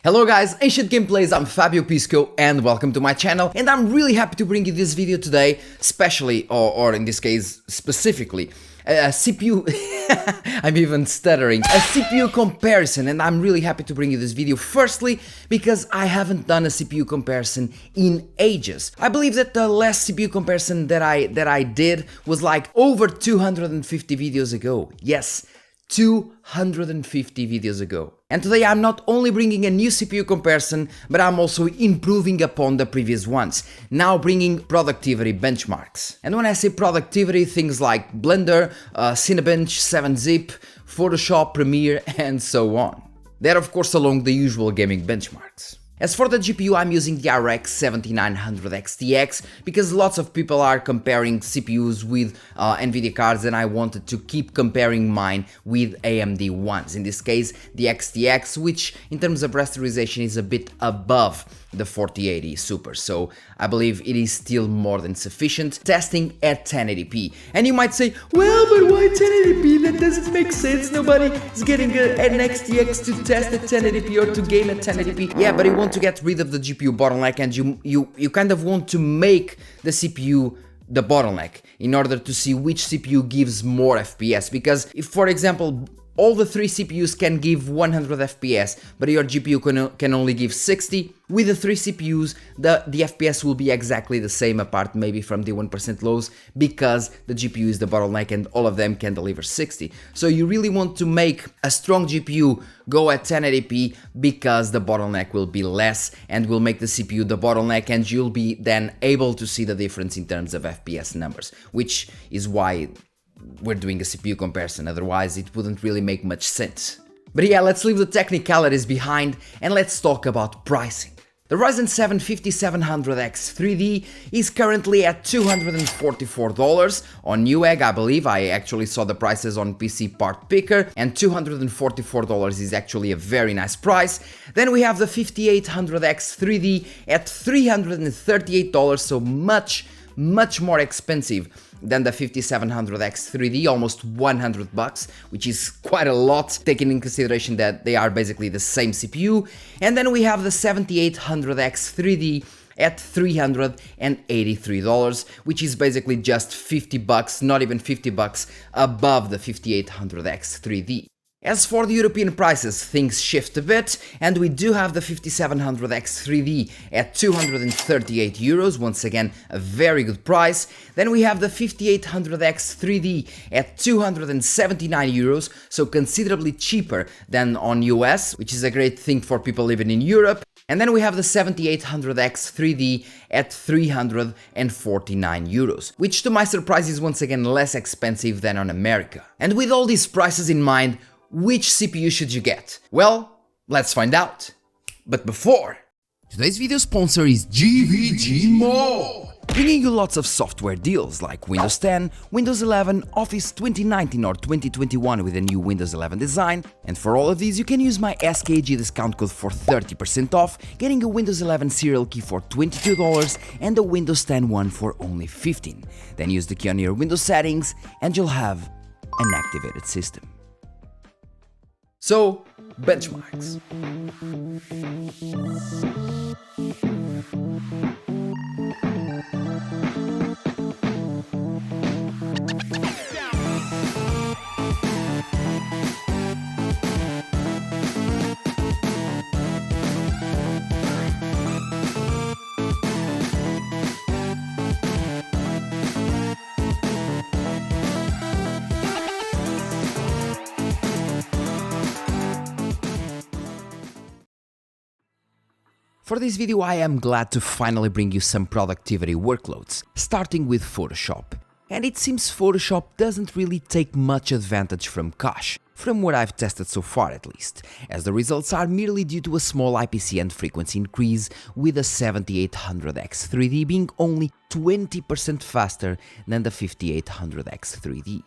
Hello guys, Ancient Gameplays, I'm Fabio Pisco and welcome to my channel, and I'm really happy to bring you this video today, especially, or in this case, specifically, a CPU, I'm even stuttering, a CPU comparison, and I'm really happy to bring you this video, firstly, because I haven't done a CPU comparison in ages. I believe that the last CPU comparison that I did was like over 250 videos ago, yes, 250 videos ago. And today I'm not only bringing a new CPU comparison, but I'm also improving upon the previous ones, now bringing productivity benchmarks. And when I say productivity, things like Blender, Cinebench, 7-Zip, Photoshop, Premiere, and so on. They're of course along the usual gaming benchmarks. As for the GPU, I'm using the RX 7900 XTX because lots of people are comparing CPUs with Nvidia cards, and I wanted to keep comparing mine with AMD ones. In this case, the XTX, which in terms of rasterization is a bit above the 4080 Super, so I believe it is still more than sufficient, testing at 1080p. And you might say, well, but why 1080p? That doesn't make sense. Nobody is getting an XTX to test at 1080p or to game at 1080p. Yeah, but you want to get rid of the GPU bottleneck, and you kind of want to make the CPU the bottleneck in order to see which CPU gives more FPS. Because if, for example, all the three CPUs can give 100 FPS, but your GPU can only give 60. With the three CPUs, the FPS will be exactly the same, apart maybe from the 1% lows, because the GPU is the bottleneck and all of them can deliver 60. So you really want to make a strong GPU go at 1080p because the bottleneck will be less and will make the CPU the bottleneck, and you'll be then able to see the difference in terms of FPS numbers, which is why we're doing a CPU comparison, otherwise it wouldn't really make much sense. But yeah, let's leave the technicalities behind and let's talk about pricing. The Ryzen 7 5700X 3D is currently at $244 on Newegg, I believe. I actually saw the prices on PC Part Picker, and $244 is actually a very nice price. Then we have the 5800X 3D at $338, so much more expensive than the 5700X 3D, almost 100 bucks, which is quite a lot, taking in consideration that they are basically the same CPU. And then we have the 7800X 3D at $383, which is basically just 50 bucks, not even 50 bucks above the 5800X 3D. As for the European prices, things shift a bit, and we do have the 5700X 3D at 238 euros, once again a very good price. Then we have the 5800X 3D at 279 euros, so considerably cheaper than on US, which is a great thing for people living in Europe. And then we have the 7800X 3D at 349 euros, which to my surprise is once again less expensive than on America. And with all these prices in mind, which CPU should you get? Well, let's find out. But before, today's video sponsor is GVG More, bringing you lots of software deals like Windows 10, Windows 11, Office 2019 or 2021 with a new Windows 11 design. And for all of these, you can use my SKG discount code for 30% off, getting a Windows 11 serial key for $22 and a Windows 10 one for only $15. Then use the key on your Windows settings and you'll have an activated system. So, benchmarks. For this video, I am glad to finally bring you some productivity workloads, starting with Photoshop. And it seems Photoshop doesn't really take much advantage from cache, from what I've tested so far at least, as the results are merely due to a small IPC and frequency increase, with the 7800X 3D being only 20% faster than the 5800X 3D.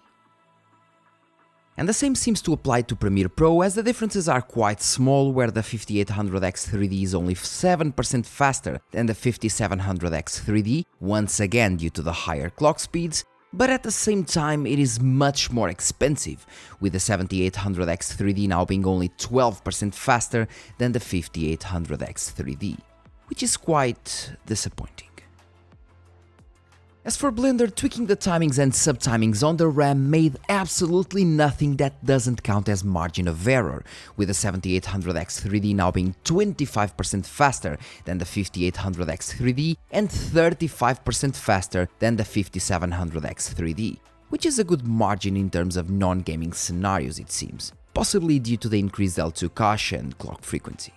And the same seems to apply to Premiere Pro, as the differences are quite small, where the 5800X 3D is only 7% faster than the 5700X 3D, once again due to the higher clock speeds, But at the same time, it is much more expensive, with the 7800X 3D now being only 12% faster than the 5800X 3D, which is quite disappointing. As for Blender, tweaking the timings and subtimings on the RAM made absolutely nothing that doesn't count as margin of error, with the 7800X 3D now being 25% faster than the 5800X 3D and 35% faster than the 5700X 3D, which is a good margin in terms of non-gaming scenarios, it seems, possibly due to the increased L2 cache and clock frequency.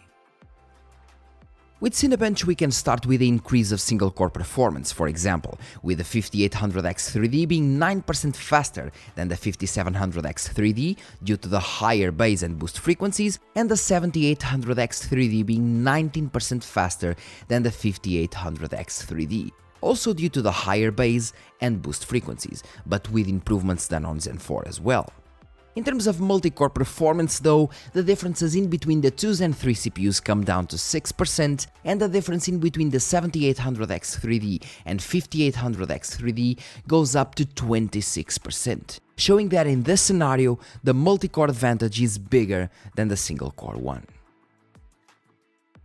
With Cinebench, we can start with the increase of single-core performance, for example, with the 5800X 3D being 9% faster than the 5700X 3D due to the higher base and boost frequencies, and the 7800X 3D being 19% faster than the 5800X 3D, also due to the higher base and boost frequencies, but with improvements done on Zen 4 as well. In terms of multi-core performance though, the differences in between the 2 Zen 3 CPUs come down to 6%, and the difference in between the 7800X 3D and 5800X 3D goes up to 26%, showing that in this scenario, the multi-core advantage is bigger than the single-core one.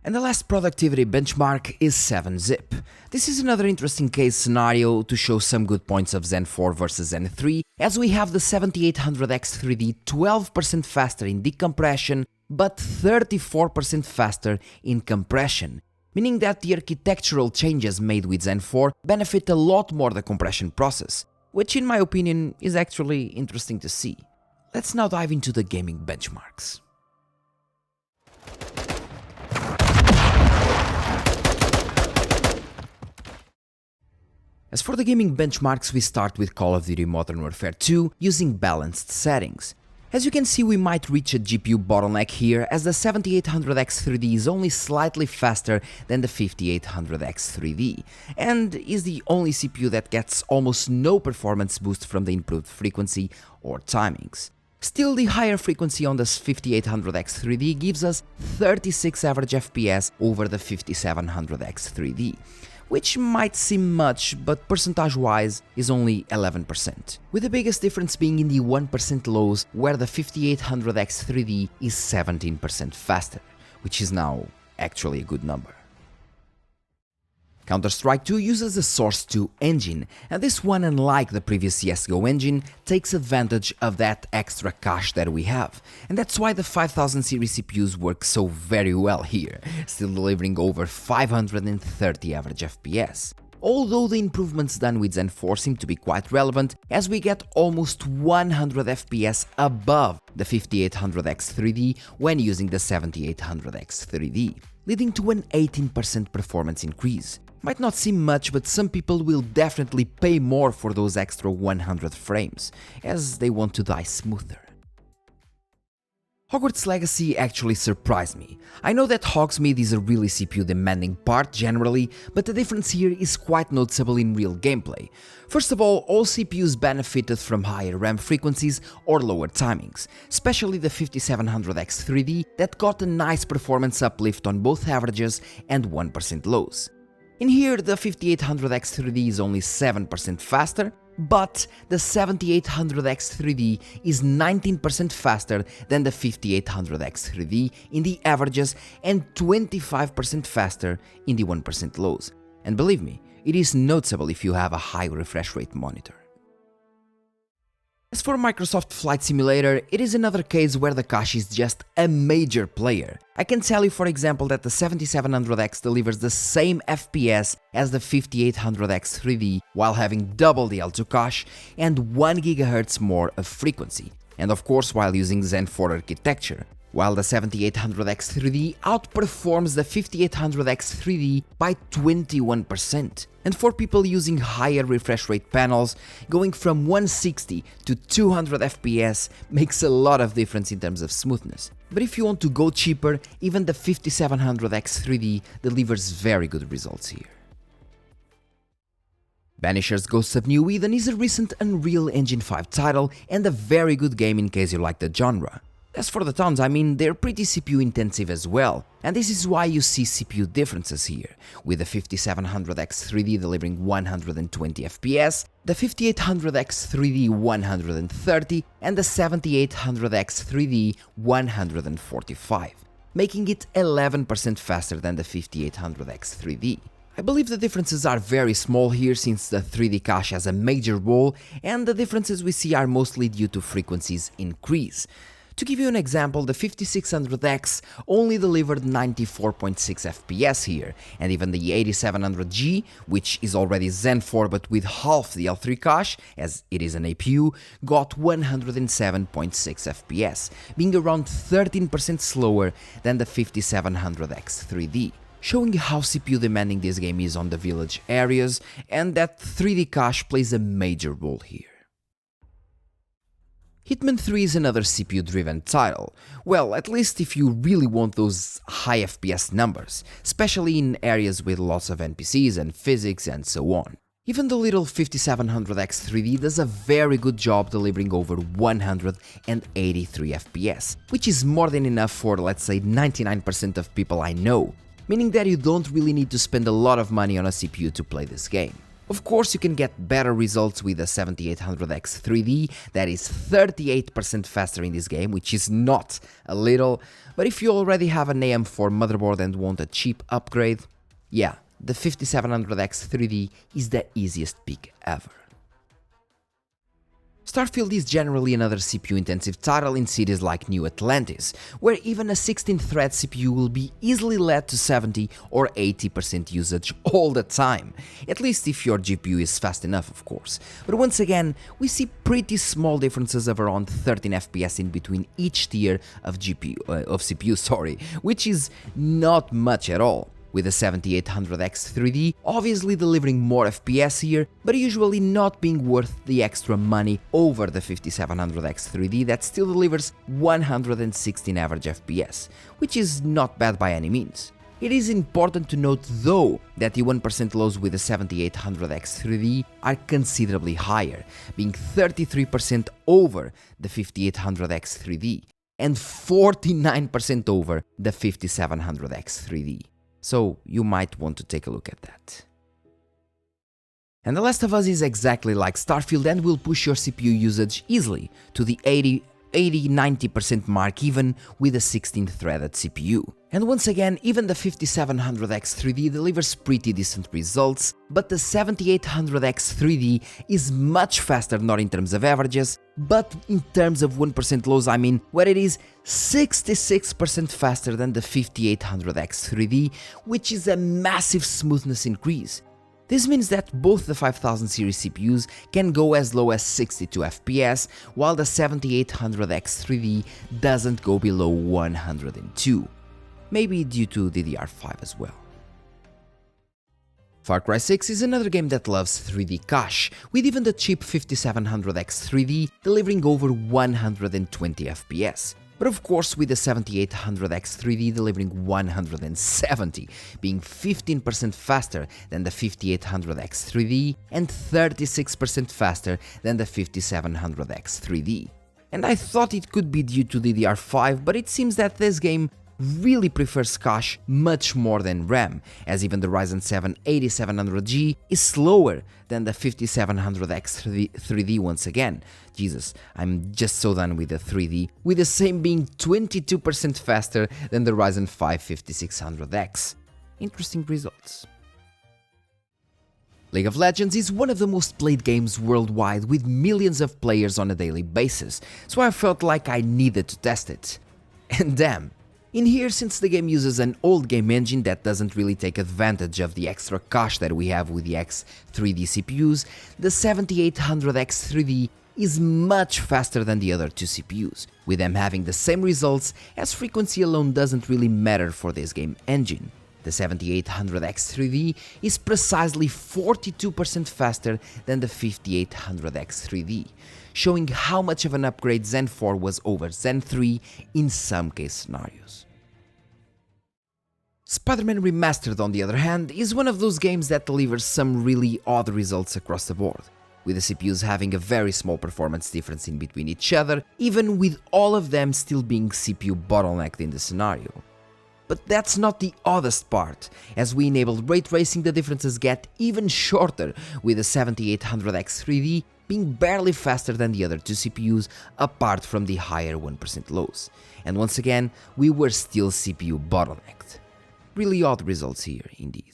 And the last productivity benchmark is 7-zip. This is another interesting case scenario to show some good points of Zen 4 versus Zen 3, as we have the 7800X 3D 12% faster in decompression, but 34% faster in compression, meaning that the architectural changes made with Zen 4 benefit a lot more the compression process, which in my opinion is actually interesting to see. Let's now dive into the gaming benchmarks. As for the gaming benchmarks, we start with Call of Duty Modern Warfare 2 using balanced settings. As you can see, we might reach a GPU bottleneck here, as the 7800X 3D is only slightly faster than the 5800X 3D, and is the only CPU that gets almost no performance boost from the improved frequency or timings. Still, the higher frequency on the 5800X 3D gives us 36 average FPS over the 5700X 3D. Which might seem much, but percentage-wise is only 11%, with the biggest difference being in the 1% lows, where the 5800X 3D is 17% faster, which is now actually a good number. Counter-Strike 2 uses the Source 2 engine, and this one, unlike the previous CSGO engine, takes advantage of that extra cache that we have, and that's why the 5000 series CPUs work so very well here, still delivering over 530 average FPS. Although the improvements done with Zen 4 seem to be quite relevant, as we get almost 100 FPS above the 5800X 3D when using the 7800X 3D, leading to an 18% performance increase. Might not seem much, but some people will definitely pay more for those extra 100 frames, as they want to die smoother. Hogwarts Legacy actually surprised me. I know that Hogsmeade is a really CPU demanding part generally, but the difference here is quite noticeable in real gameplay. First of all CPUs benefited from higher RAM frequencies or lower timings, especially the 5700X 3D that got a nice performance uplift on both averages and 1% lows. In here, the 5800X 3D is only 7% faster, but the 7800X 3D is 19% faster than the 5800X 3D in the averages and 25% faster in the 1% lows. And believe me, it is noticeable if you have a high refresh rate monitor. As for Microsoft Flight Simulator, it is another case where the cache is just a major player. I can tell you, for example, that the 7700X delivers the same FPS as the 5800X 3D while having double the L2 cache and 1 GHz more of frequency, and of course while using Zen 4 architecture, while the 7800X 3D outperforms the 5800X 3D by 21%. And for people using higher refresh rate panels, going from 160 to 200 FPS makes a lot of difference in terms of smoothness. But if you want to go cheaper, even the 5700X 3D delivers very good results here. Banishers Ghosts of New Eden is a recent Unreal Engine 5 title and a very good game in case you like the genre. As for the towns, I mean, they're pretty CPU intensive as well, and this is why you see CPU differences here, with the 5700X 3D delivering 120 FPS, the 5800X 3D 130, and the 7800X 3D 145, making it 11% faster than the 5800X 3D. I believe the differences are very small here since the 3D cache has a major role, and the differences we see are mostly due to frequencies increase. To give you an example, the 5600X only delivered 94.6 FPS here, and even the 8700G, which is already Zen 4 but with half the L3 cache, as it is an APU, got 107.6 FPS, being around 13% slower than the 5700X 3D. Showing how CPU demanding this game is on the village areas, and that 3D cache plays a major role here. Hitman 3 is another CPU-driven title, well, at least if you really want those high FPS numbers, especially in areas with lots of NPCs and physics and so on. Even the little 5700X 3D does a very good job delivering over 183 FPS, which is more than enough for, let's say, 99% of people I know, meaning that you don't really need to spend a lot of money on a CPU to play this game. Of course, you can get better results with the 7800X 3D, that is 38% faster in this game, which is not a little, but if you already have an AM4 motherboard and want a cheap upgrade, yeah, the 5700X 3D is the easiest pick ever. Starfield is generally another CPU-intensive title in cities like New Atlantis, where even a 16-thread CPU will be easily led to 70 or 80% usage all the time, at least if your GPU is fast enough, of course. But once again, we see pretty small differences of around 13 FPS in between each tier of CPU, which is not much at all. With the 7800X 3D obviously delivering more FPS here, but usually not being worth the extra money over the 5700X 3D that still delivers 116 average FPS, which is not bad by any means. It is important to note though that the 1% lows with the 7800X 3D are considerably higher, being 33% over the 5800X 3D and 49% over the 5700X 3D. So you might want to take a look at that. And The Last of Us is exactly like Starfield and will push your CPU usage easily to the 80–90% mark even with a 16-threaded CPU. And once again, even the 5700X 3D delivers pretty decent results, but the 7800X 3D is much faster, not in terms of averages, but in terms of 1% lows, I mean, where it is 66% faster than the 5800X 3D, which is a massive smoothness increase. This means that both the 5000 series CPUs can go as low as 62 FPS, while the 7800X 3D doesn't go below 102, maybe due to DDR5 as well. Far Cry 6 is another game that loves 3D cache, with even the cheap 5700X 3D delivering over 120 FPS. But of course with the 7800X 3D delivering 170, being 15% faster than the 5800X 3D and 36% faster than the 5700X 3D. And I thought it could be due to DDR5, but it seems that this game really prefers cache much more than RAM, as even the Ryzen 7 8700G is slower than the 5700X 3D once again. Jesus, I'm just so done with the 3D, with the same being 22% faster than the Ryzen 5 5600X. Interesting results. League of Legends is one of the most played games worldwide with millions of players on a daily basis, so I felt like I needed to test it. And damn! In here, since the game uses an old game engine that doesn't really take advantage of the extra cache that we have with the X3D CPUs, the 7800X 3D is much faster than the other two CPUs, with them having the same results, as frequency alone doesn't really matter for this game engine. The 7800X 3D is precisely 42% faster than the 5800X 3D, showing how much of an upgrade Zen 4 was over Zen 3 in some case scenarios. Spider-Man Remastered, on the other hand, is one of those games that delivers some really odd results across the board. with the CPUs having a very small performance difference in between each other, even with all of them still being CPU bottlenecked in the scenario. But that's not the oddest part. As we enabled ray tracing, the differences get even shorter, with the 7800X 3D being barely faster than the other two CPUs apart from the higher 1% lows. And once again, we were still CPU bottlenecked. Really odd results here, indeed.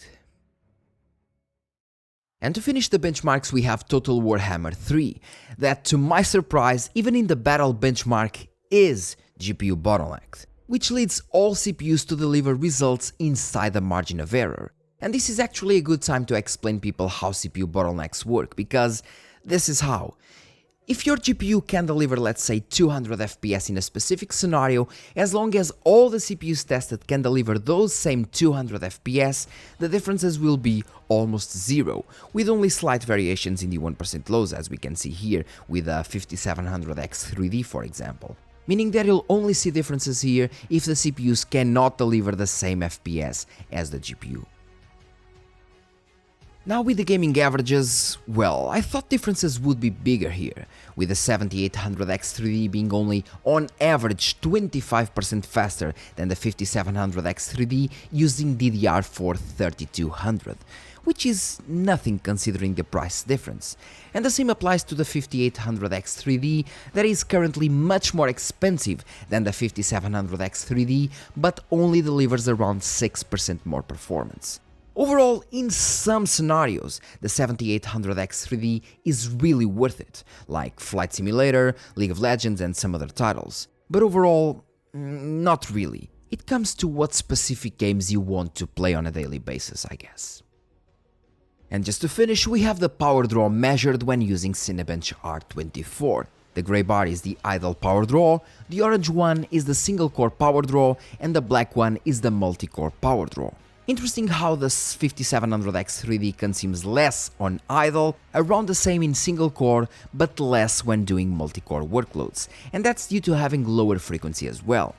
And to finish the benchmarks, we have Total Warhammer 3, that to my surprise, even in the battle benchmark, is GPU bottlenecked, which leads all CPUs to deliver results inside the margin of error. And this is actually a good time to explain people how CPU bottlenecks work, because this is how. If your GPU can deliver, let's say, 200 FPS in a specific scenario, as long as all the CPUs tested can deliver those same 200 FPS, the differences will be almost zero, with only slight variations in the 1% lows, as we can see here with a 5700X 3D, for example. Meaning that you'll only see differences here if the CPUs cannot deliver the same FPS as the GPU. Now with the gaming averages, well, I thought differences would be bigger here, with the 7800X 3D being only on average 25% faster than the 5700X 3D using DDR4 3200, which is nothing considering the price difference. And the same applies to the 5800X 3D that is currently much more expensive than the 5700X 3D, but only delivers around 6% more performance. Overall, in some scenarios, the 7800X 3D is really worth it, like Flight Simulator, League of Legends and some other titles. But overall, not really. It comes to what specific games you want to play on a daily basis, I guess. And just to finish, we have the power draw measured when using Cinebench R24. The grey bar is the idle power draw, the orange one is the single core power draw, and the black one is the multi-core power draw. Interesting how the 5700X 3D consumes less on idle, around the same in single core, but less when doing multi-core workloads, and that's due to having lower frequency as well.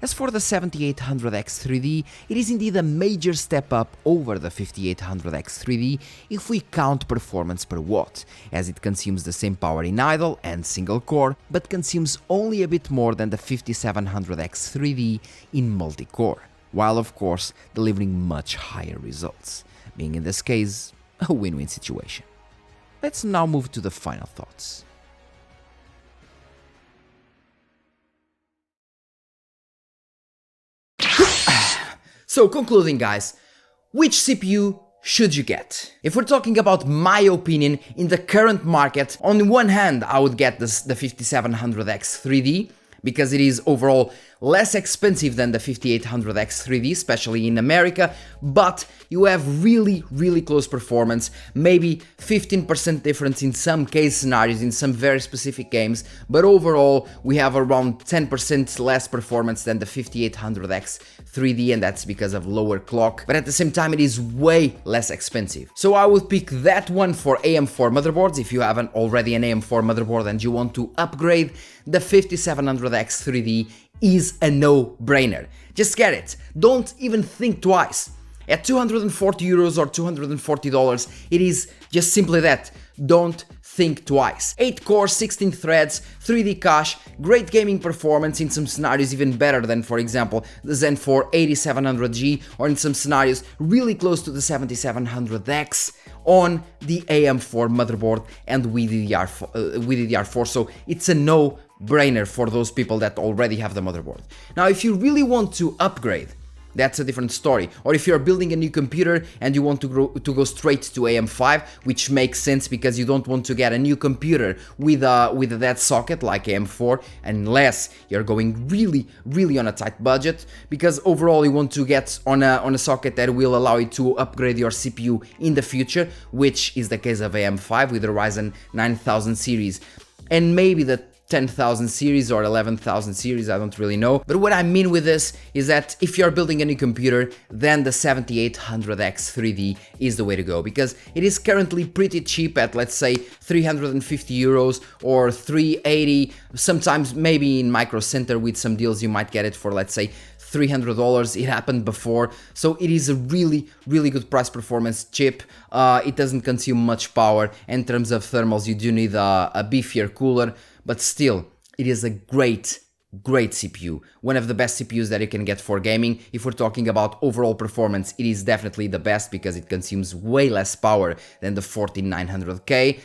As for the 7800X 3D, it is indeed a major step up over the 5800X 3D if we count performance per watt, as it consumes the same power in idle and single core, but consumes only a bit more than the 5700X 3D in multi-core, while of course delivering much higher results, being in this case a win-win situation. Let's now move to the final thoughts. So concluding guys, which CPU should you get? If we're talking about my opinion in the current market, on one hand I would get the 5700X 3D, because it is overall less expensive than the 5800X 3D, especially in America, but you have really close performance, maybe 15% difference in some case scenarios, in some very specific games, but overall we have around 10% less performance than the 5800X 3D, and that's because of lower clock, but at the same time it is way less expensive. So I would pick that one for AM4 motherboards. If you haven't already an AM4 motherboard and you want to upgrade, the 5700X 3D is a no-brainer. Just get it. Don't even think twice. At 240 euros or $240, it is just simply that. Don't think twice. 8 cores, 16 threads, 3D cache, great gaming performance, in some scenarios even better than, for example, the Zen 4 8700G, or in some scenarios really close to the 7700X on the AM4 motherboard and with DDR4, so it's a no-brainer for those people that already have the motherboard. Now, if you really want to upgrade, that's a different story. Or if you're building a new computer and you want to go straight to AM5, which makes sense because you don't want to get a new computer with a dead socket like AM4, unless you're going really on a tight budget, because overall you want to get on a socket that will allow you to upgrade your CPU in the future, which is the case of AM5 with the Ryzen 9000 series, and maybe the 10,000 series or 11,000 series, I don't really know. But what I mean with this is that if you're building a new computer, then the 7800X 3D is the way to go, because it is currently pretty cheap at, let's say, 350 euros or 380, sometimes maybe in Micro Center with some deals you might get it for, let's say, $300. It happened before, so it is a really good price performance chip. It doesn't consume much power. In terms of thermals, you do need a beefier cooler, but still, it is a great CPU, one of the best CPUs that you can get for gaming. If we're talking about overall performance, it is definitely the best because it consumes way less power than the 14900K.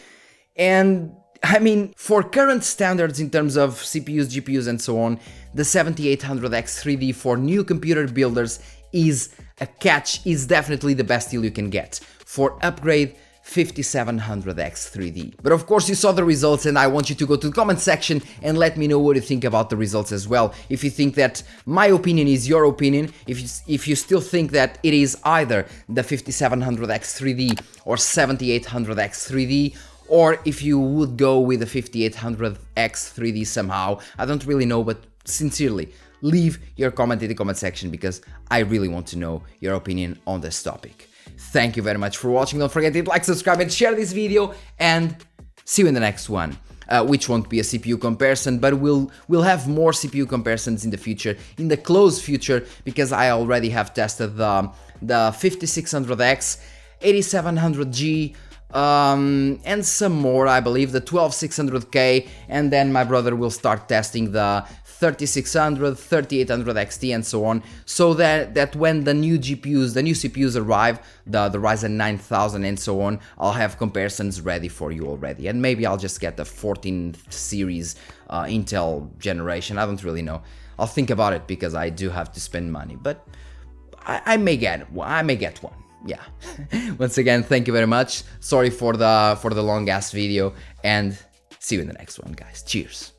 And I mean, for current standards in terms of CPUs, GPUs and so on, the 7800X 3D for new computer builders is a catch, is definitely the best deal you can get. For upgrade, 5700X 3D. But of course you saw the results, and I want you to go to the comment section and let me know what you think about the results as well. If you think that my opinion is your opinion, if you still think that it is either the 5700X 3D or 7800X 3D, or if you would go with the 5800X 3D somehow, I don't really know, but sincerely, leave your comment in the comment section because I really want to know your opinion on this topic. Thank you very much for watching. Don't forget to hit like, subscribe and share this video, and see you in the next one. Which won't be a CPU comparison, but we'll have more CPU comparisons in the future, in the close future, because I already have tested the 5600X, 8700G, and some more, I believe, the 12600K, and then my brother will start testing the 3600, 3800 XT and so on, so that when the new GPUs, the new CPUs arrive, the Ryzen 9000 and so on, I'll have comparisons ready for you already. And maybe I'll just get the 14th series Intel generation, I don't really know. I'll think about it because I do have to spend money, but I may get one. Yeah. Once again, thank you very much. Sorry for the long ass video, and see you in the next one, guys. Cheers.